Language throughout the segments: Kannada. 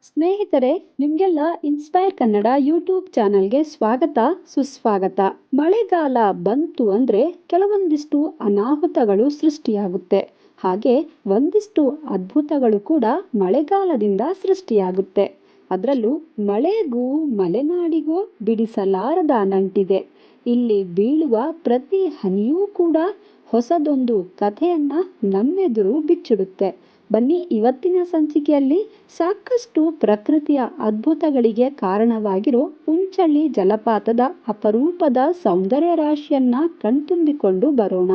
ಸ್ನೇಹಿತರೆ, ನಿಮಗೆಲ್ಲ ಇನ್ಸ್ಪೈರ್ ಕನ್ನಡ ಯೂಟ್ಯೂಬ್ ಚಾನಲ್ಗೆ ಸ್ವಾಗತ ಸುಸ್ವಾಗತ. ಮಳೆಗಾಲ ಬಂತು ಅಂದರೆ ಕೆಲವೊಂದಿಷ್ಟು ಅನಾಹುತಗಳು ಸೃಷ್ಟಿಯಾಗುತ್ತೆ. ಹಾಗೆ ಒಂದಿಷ್ಟು ಅದ್ಭುತಗಳು ಕೂಡ ಮಳೆಗಾಲದಿಂದ ಸೃಷ್ಟಿಯಾಗುತ್ತೆ. ಅದರಲ್ಲೂ ಮಳೆಗೂ ಮಲೆನಾಡಿಗೂ ಬಿಡಿಸಲಾರದ ನಂಟಿದೆ. ಇಲ್ಲಿ ಬೀಳುವ ಪ್ರತಿ ಹನಿಯೂ ಕೂಡ ಹೊಸದೊಂದು ಕಥೆಯನ್ನ ನಮ್ಮೆದುರು ಬಿಚ್ಚಿಡುತ್ತೆ. ಬನ್ನಿ, ಇವತ್ತಿನ ಸಂಚಿಕೆಯಲ್ಲಿ ಸಾಕಷ್ಟು ಪ್ರಕೃತಿಯ ಅದ್ಭುತಗಳಿಗೆ ಕಾರಣವಾಗಿರೋ ಉಂಚಳ್ಳಿ ಜಲಪಾತದ ಅಪರೂಪದ ಸೌಂದರ್ಯ ರಾಶಿಯನ್ನ ಕಣ್ತುಂಬಿಕೊಂಡು ಬರೋಣ.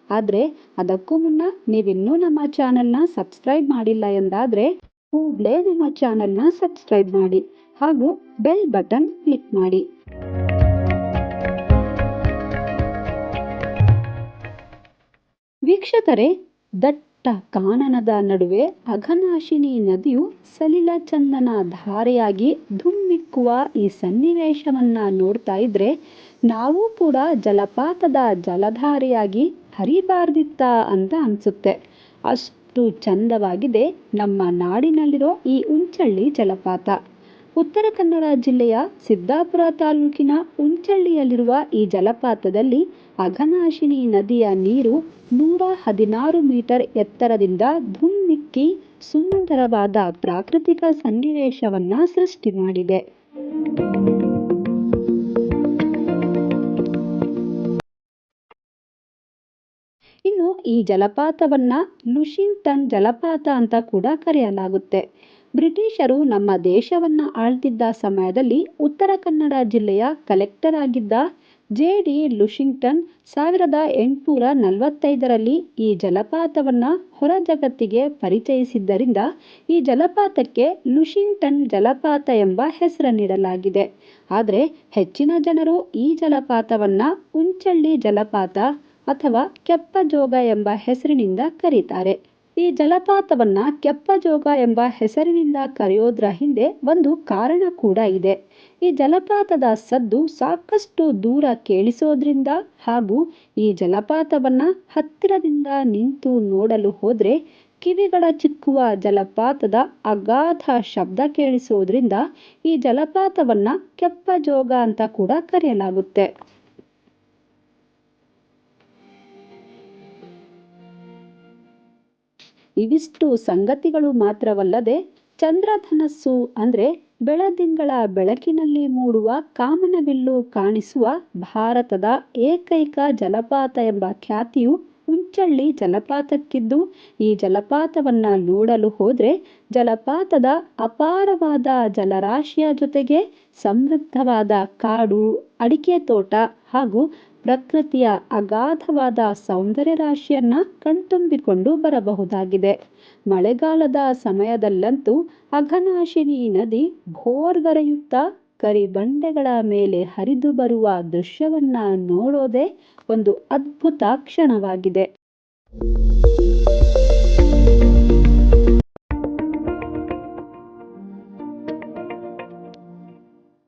ಆದರೆ ಅದಕ್ಕೂ ಮುನ್ನ ನೀವಿನ್ನೂ ನಮ್ಮ ಚಾನೆಲ್ನ ಸಬ್ಸ್ಕ್ರೈಬ್ ಮಾಡಿಲ್ಲ ಎಂದಾದರೆ ಕೂಡಲೇ ನಮ್ಮ ಚಾನೆಲ್ನ ಸಬ್ಸ್ಕ್ರೈಬ್ ಮಾಡಿ ಹಾಗೂ ಬೆಲ್ ಬಟನ್ ಕ್ಲಿಕ್ ಮಾಡಿ. ವೀಕ್ಷಕರೇ, ದಟ್ಟ ಕಾನನದ ನಡುವೆ ಅಘನಾಶಿನಿ ನದಿಯು ಸಲಿಲ ಚಂದನ ಧಾರೆಯಾಗಿ ಧುಮ್ಮಿಕ್ಕುವ ಈ ಸನ್ನಿವೇಶವನ್ನ ನೋಡ್ತಾ ಇದ್ರೆ ನಾವು ಕೂಡ ಜಲಪಾತದ ಜಲಧಾರೆಯಾಗಿ ಹರಿಬಾರ್ದಿತ್ತ ಅಂತ ಅನ್ಸುತ್ತೆ. ಅಷ್ಟು ಚಂದವಾಗಿದೆ ನಮ್ಮ ನಾಡಿನಲ್ಲಿರೋ ಈ ಉಂಚಳ್ಳಿ ಜಲಪಾತ. ಉತ್ತರ ಕನ್ನಡ ಜಿಲ್ಲೆಯ ಸಿದ್ದಾಪುರ ತಾಲೂಕಿನ ಉಂಚಳ್ಳಿಯಲ್ಲಿರುವ ಈ ಜಲಪಾತದಲ್ಲಿ ಅಘನಾಶಿನಿ ನದಿಯ ನೀರು 116 ಮೀಟರ್ ಎತ್ತರದಿಂದ ಧುಮ್ಮಿಕ್ಕಿ ಸುಂದರವಾದ ಪ್ರಾಕೃತಿಕ ಸನ್ನಿವೇಶವನ್ನ ಸೃಷ್ಟಿ ಮಾಡಿದೆ. ಇನ್ನು ಈ ಜಲಪಾತವನ್ನ ಲುಶಿಂಗ್ಟನ್ ಜಲಪಾತ ಅಂತ ಕೂಡ ಕರೆಯಲಾಗುತ್ತೆ. ಬ್ರಿಟಿಷರು ನಮ್ಮ ದೇಶವನ್ನ ಆಳ್ತಿದ್ದ ಸಮಯದಲ್ಲಿ ಉತ್ತರ ಕನ್ನಡ ಜಿಲ್ಲೆಯ ಕಲೆಕ್ಟರ್ ಆಗಿದ್ದ ಜೆ.ಡಿ. ಲುಶಿಂಗ್ಟನ್ 1845ರಲ್ಲಿ ಈ ಜಲಪಾತವನ್ನ ಹೊರ ಜಗತ್ತಿಗೆ ಪರಿಚಯಿಸಿದ್ದರಿಂದ ಈ ಜಲಪಾತಕ್ಕೆ ಲುಶಿಂಗ್ಟನ್ ಜಲಪಾತ ಎಂಬ ಹೆಸರು ನೀಡಲಾಗಿದೆ. ಆದರೆ ಹೆಚ್ಚಿನ ಜನರು ಈ ಜಲಪಾತವನ್ನ ಉಂಚಳ್ಳಿ ಜಲಪಾತ ಅಥವಾ ಕೆಪ್ಪಜೋಗ ಎಂಬ ಹೆಸರಿನಿಂದ ಕರೀತಾರೆ. ಈ ಜಲಪಾತವನ್ನ ಕೆಪ್ಪಜೋಗ ಎಂಬ ಹೆಸರಿನಿಂದ ಕರೆಯೋದ್ರ ಹಿಂದೆ ಒಂದು ಕಾರಣ ಕೂಡ ಇದೆ. ಈ ಜಲಪಾತದ ಸದ್ದು ಸಾಕಷ್ಟು ದೂರ ಕೇಳಿಸೋದ್ರಿಂದ ಹಾಗೂ ಈ ಜಲಪಾತವನ್ನ ಹತ್ತಿರದಿಂದ ನಿಂತು ನೋಡಲು ಹೋದ್ರೆ ಕಿವಿಗಳ ಚಿಕ್ಕುವ ಜಲಪಾತದ ಅಗಾಧ ಶಬ್ದ ಕೇಳಿಸೋದ್ರಿಂದ ಈ ಜಲಪಾತವನ್ನ ಕೆಪ್ಪಜೋಗ ಅಂತ ಕೂಡ ಕರೆಯಲಾಗುತ್ತೆ. ಇವಿಷ್ಟು ಸಂಗತಿಗಳು ಮಾತ್ರವಲ್ಲದೆ ಚಂದ್ರಧನಸ್ಸು ಅಂದ್ರೆ ಬೆಳದಿಂಗಳ ಬೆಳಕಿನಲ್ಲಿ ಮೂಡುವ ಕಾಮನಬಿಲ್ಲು ಕಾಣಿಸುವ ಭಾರತದ ಏಕೈಕ ಜಲಪಾತ ಎಂಬ ಖ್ಯಾತಿಯು ಉಂಚಳ್ಳಿ ಜಲಪಾತಕ್ಕಿದ್ದು, ಈ ಜಲಪಾತವನ್ನ ನೋಡಲು ಹೋದ್ರೆ ಜಲಪಾತದ ಅಪಾರವಾದ ಜಲರಾಶಿಯ ಜೊತೆಗೆ ಸಮೃದ್ಧವಾದ ಕಾಡು, ಅಡಿಕೆ ತೋಟ ಹಾಗೂ ಪ್ರಕೃತಿಯ ಅಗಾಧವಾದ ಸೌಂದರ್ಯ ರಾಶಿಯನ್ನ ಕಣ್ತುಂಬಿಕೊಂಡು ಬರಬಹುದಾಗಿದೆ. ಮಳೆಗಾಲದ ಸಮಯದಲ್ಲಂತೂ ಅಘನಾಶಿನಿ ನದಿ ಭೋರ್ಗರೆಯುತ್ತಾ ಕರಿಬಂಡೆಗಳ ಮೇಲೆ ಹರಿದು ಬರುವ ದೃಶ್ಯವನ್ನ ನೋಡೋದೇ ಒಂದು ಅದ್ಭುತ ಕ್ಷಣವಾಗಿದೆ.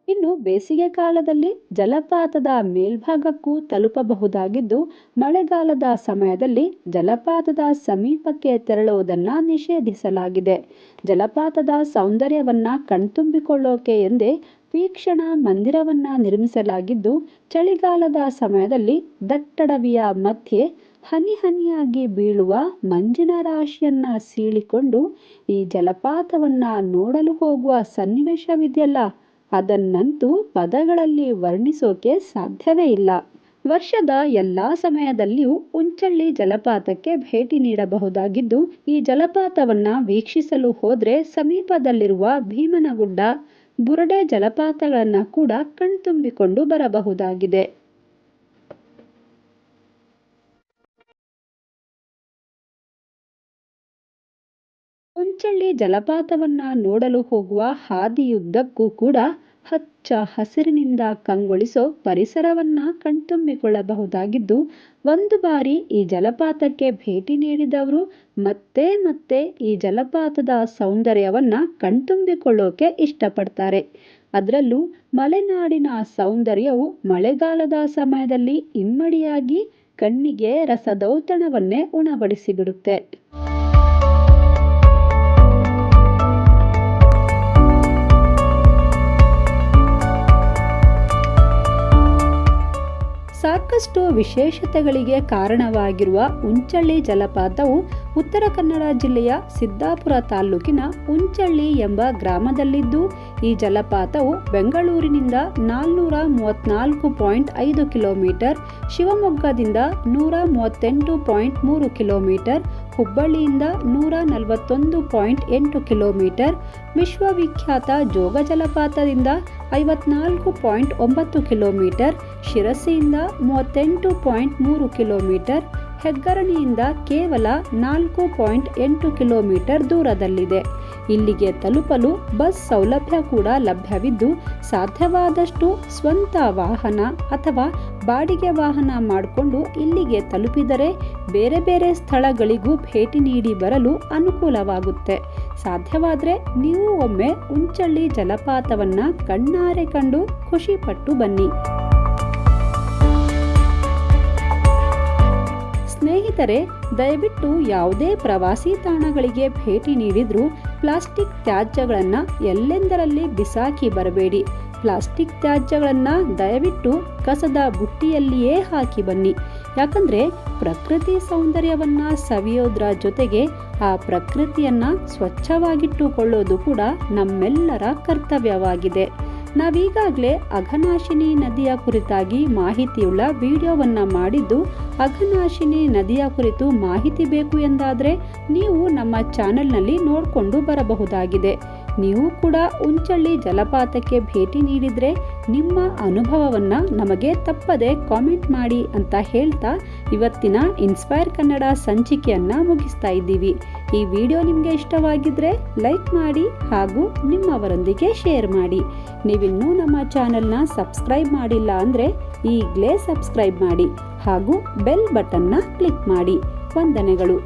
ಇನ್ನು ಬೇಸಿಗೆ ಕಾಲದಲ್ಲಿ ಜಲಪಾತದ ಮೇಲ್ಭಾಗಕ್ಕೂ ತಲುಪಬಹುದಾಗಿದ್ದು, ಮಳೆಗಾಲದ ಸಮಯದಲ್ಲಿ ಜಲಪಾತದ ಸಮೀಪಕ್ಕೆ ತೆರಳುವುದನ್ನ ನಿಷೇಧಿಸಲಾಗಿದೆ. ಜಲಪಾತದ ಸೌಂದರ್ಯವನ್ನ ಕಣ್ತುಂಬಿಕೊಳ್ಳೋಕೆ ಎಂದೇ ವೀಕ್ಷಣಾ ಮಂದಿರವನ್ನ ನಿರ್ಮಿಸಲಾಗಿದ್ದು, ಚಳಿಗಾಲದ ಸಮಯದಲ್ಲಿ ದಟ್ಟಡವಿಯ ಮಧ್ಯೆ ಹನಿ ಹನಿಯಾಗಿ ಬೀಳುವ ಮಂಜಿನ ರಾಶಿಯನ್ನ ಸೀಳಿಕೊಂಡು ಈ ಜಲಪಾತವನ್ನ ನೋಡಲು ಹೋಗುವ ಸನ್ನಿವೇಶವಿದೆಯಲ್ಲ, ಅದನ್ನಂತೂ ಪದಗಳಲ್ಲಿ ವರ್ಣಿಸೋಕೆ ಸಾಧ್ಯವೇ ಇಲ್ಲ. ವರ್ಷದ ಎಲ್ಲಾ ಸಮಯದಲ್ಲಿಯೂ ಉಂಚಳ್ಳಿ ಜಲಪಾತಕ್ಕೆ ಭೇಟಿ ನೀಡಬಹುದಾಗಿದ್ದು, ಈ ಜಲಪಾತವನ್ನ ವೀಕ್ಷಿಸಲು ಹೋದ್ರೆ ಸಮೀಪದಲ್ಲಿರುವ ಭೀಮನಗುಡ್ಡ, ಬುರುಡೆ ಜಲಪಾತಗಳನ್ನ ಕೂಡ ಕಣ್ತುಂಬಿಕೊಂಡು ಬರಬಹುದಾಗಿದೆ. ಉಂಚಳ್ಳಿ ಜಲಪಾತವನ್ನ ನೋಡಲು ಹೋಗುವ ಹಾದಿಯುದ್ದಕ್ಕೂ ಕೂಡ ಹಚ್ಚ ಹಸಿರಿನಿಂದ ಕಂಗೊಳಿಸೋ ಪರಿಸರವನ್ನ ಕಣ್ತುಂಬಿಕೊಳ್ಳಬಹುದಾಗಿದ್ದು, ಒಂದು ಬಾರಿ ಈ ಜಲಪಾತಕ್ಕೆ ಭೇಟಿ ನೀಡಿದವರು ಮತ್ತೆ ಮತ್ತೆ ಈ ಜಲಪಾತದ ಸೌಂದರ್ಯವನ್ನ ಕಣ್ತುಂಬಿಕೊಳ್ಳೋಕೆ ಇಷ್ಟಪಡ್ತಾರೆ. ಅದರಲ್ಲೂ ಮಲೆನಾಡಿನ ಸೌಂದರ್ಯವು ಮಳೆಗಾಲದ ಸಮಯದಲ್ಲಿ ಇಮ್ಮಡಿಯಾಗಿ ಕಣ್ಣಿಗೆ ರಸದೌತಣವನ್ನೇ ಉಣಬಡಿಸಿಬಿಡುತ್ತೆ. ಸಾಕಷ್ಟು ವಿಶೇಷತೆಗಳಿಗೆ ಕಾರಣವಾಗಿರುವ ಉಂಚಳ್ಳಿ ಜಲಪಾತವು ಉತ್ತರ ಕನ್ನಡ ಜಿಲ್ಲೆಯ ಸಿದ್ದಾಪುರ ತಾಲೂಕಿನ ಉಂಚಳ್ಳಿ ಎಂಬ ಗ್ರಾಮದಲ್ಲಿದ್ದು, ಈ ಜಲಪಾತವು ಬೆಂಗಳೂರಿನಿಂದ 434.5 ಕಿಲೋಮೀಟರ್, ಶಿವಮೊಗ್ಗದಿಂದ 138.3 ಕಿಲೋಮೀಟರ್, ಹುಬ್ಬಳ್ಳಿಯಿಂದ 141.8 ಕಿಲೋಮೀಟರ್, ವಿಶ್ವವಿಖ್ಯಾತ ಜೋಗ ಜಲಪಾತದಿಂದ 54.9 ಕಿಲೋಮೀಟರ್, ಶಿರಸಿಯಿಂದ 38.3 ಕಿಲೋಮೀಟರ್, ಹೆಗ್ಗರಣಿಯಿಂದ ಕೇವಲ 4.8 ಕಿಲೋಮೀಟರ್ ದೂರದಲ್ಲಿದೆ. ಇಲ್ಲಿಗೆ ತಲುಪಲು ಬಸ್ ಸೌಲಭ್ಯ ಕೂಡ ಲಭ್ಯವಿದ್ದು, ಸಾಧ್ಯವಾದಷ್ಟು ಸ್ವಂತ ವಾಹನ ಅಥವಾ ಬಾಡಿಗೆ ವಾಹನ ಮಾಡಿಕೊಂಡು ಇಲ್ಲಿಗೆ ತಲುಪಿದರೆ ಬೇರೆ ಬೇರೆ ಸ್ಥಳಗಳಿಗೂ ಭೇಟಿ ನೀಡಿ ಬರಲು ಅನುಕೂಲವಾಗುತ್ತೆ. ಸಾಧ್ಯವಾದರೆ ನೀವು ಒಮ್ಮೆ ಉಂಚಳ್ಳಿ ಜಲಪಾತವನ್ನು ಕಣ್ಣಾರೆ ಕಂಡು ಖುಷಿಪಟ್ಟು ಬನ್ನಿ. ಸ್ನೇಹಿತರೆ, ದಯವಿಟ್ಟು ಯಾವುದೇ ಪ್ರವಾಸಿ ತಾಣಗಳಿಗೆ ಭೇಟಿ ನೀಡಿದ್ರೂ ಪ್ಲಾಸ್ಟಿಕ್ ತ್ಯಾಜ್ಯಗಳನ್ನು ಎಲ್ಲೆಂದರಲ್ಲಿ ಬಿಸಾಕಿ ಬರಬೇಡಿ. ಪ್ಲಾಸ್ಟಿಕ್ ತ್ಯಾಜ್ಯಗಳನ್ನು ದಯವಿಟ್ಟು ಕಸದ ಬುಟ್ಟಿಯಲ್ಲಿಯೇ ಹಾಕಿ ಬನ್ನಿ. ಯಾಕಂದರೆ ಪ್ರಕೃತಿ ಸೌಂದರ್ಯವನ್ನು ಸವಿಯೋದ್ರ ಜೊತೆಗೆ ಆ ಪ್ರಕೃತಿಯನ್ನು ಸ್ವಚ್ಛವಾಗಿಟ್ಟುಕೊಳ್ಳೋದು ಕೂಡ ನಮ್ಮೆಲ್ಲರ ಕರ್ತವ್ಯವಾಗಿದೆ. ನಾವೀಗಾಗಲೇ ಅಘನಾಶಿನಿ ನದಿಯ ಕುರಿತಾಗಿ ಮಾಹಿತಿಯುಳ್ಳ ವಿಡಿಯೋವನ್ನು ಮಾಡಿದ್ದು, ಅಘನಾಶಿನಿ ನದಿಯ ಕುರಿತು ಮಾಹಿತಿ ಬೇಕು ಎಂದಾದರೆ ನೀವು ನಮ್ಮ ಚಾನೆಲ್ನಲ್ಲಿ ನೋಡಿಕೊಂಡು ಬರಬಹುದಾಗಿದೆ. ನೀವು ಕೂಡ ಉಂಚಳ್ಳಿ ಜಲಪಾತಕ್ಕೆ ಭೇಟಿ ನೀಡಿದರೆ ನಿಮ್ಮ ಅನುಭವವನ್ನು ನಮಗೆ ತಪ್ಪದೆ ಕಾಮೆಂಟ್ ಮಾಡಿ ಅಂತ ಹೇಳ್ತಾ ಇವತ್ತಿನ ಇನ್ಸ್ಪೈರ್ ಕನ್ನಡ ಸಂಚಿಕೆಯನ್ನು ಮುಗಿಸ್ತಾ ಇದ್ದೀವಿ. ಈ ವಿಡಿಯೋ ನಿಮಗೆ ಇಷ್ಟವಾಗಿದ್ದರೆ ಲೈಕ್ ಮಾಡಿ ಹಾಗೂ ನಿಮ್ಮವರೊಂದಿಗೆ ಶೇರ್ ಮಾಡಿ. ನೀವಿನ್ನೂ ನಮ್ಮ ಚಾನೆಲ್ನ ಸಬ್ಸ್ಕ್ರೈಬ್ ಮಾಡಿಲ್ಲ ಅಂದರೆ ಈಗಲೇ ಸಬ್ಸ್ಕ್ರೈಬ್ ಮಾಡಿ ಹಾಗೂ ಬೆಲ್ ಬಟನ್ನ ಕ್ಲಿಕ್ ಮಾಡಿ. ವಂದನೆಗಳು.